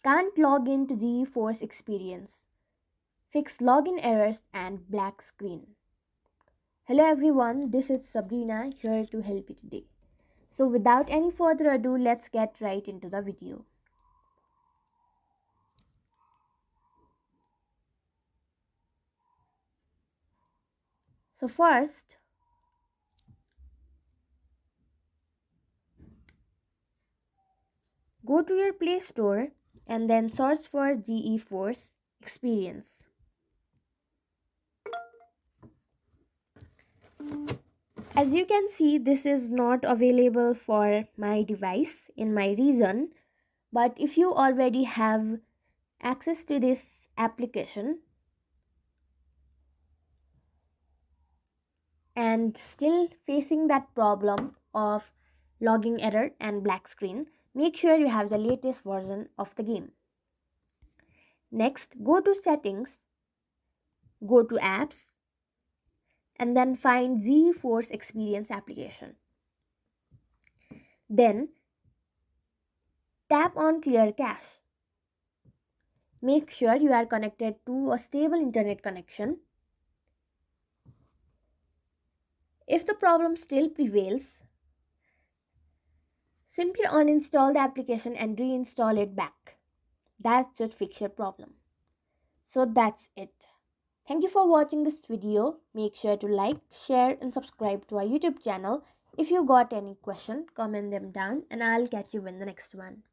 Can't log into GeForce Experience. Fix login errors and black screen. Hello everyone, this is Sabrina here to help you today. So without any further ado, let's get right into the video. So first, go to your Play Store and then search for GeForce Experience. As you can see, this is not available for my device in my region, but if you already have access to this application and still facing that problem of logging error and black screen, make sure you have the latest version of the game. Next, go to settings, go to apps, and then find GeForce Experience application. Then tap on clear cache. Make sure you are connected to a stable internet connection. If the problem still prevails, simply uninstall the application and reinstall it back. That should fix your problem. So that's it. Thank you for watching this video. Make sure to like, share and subscribe to our YouTube channel. If you got any question, comment them down and I'll catch you in the next one.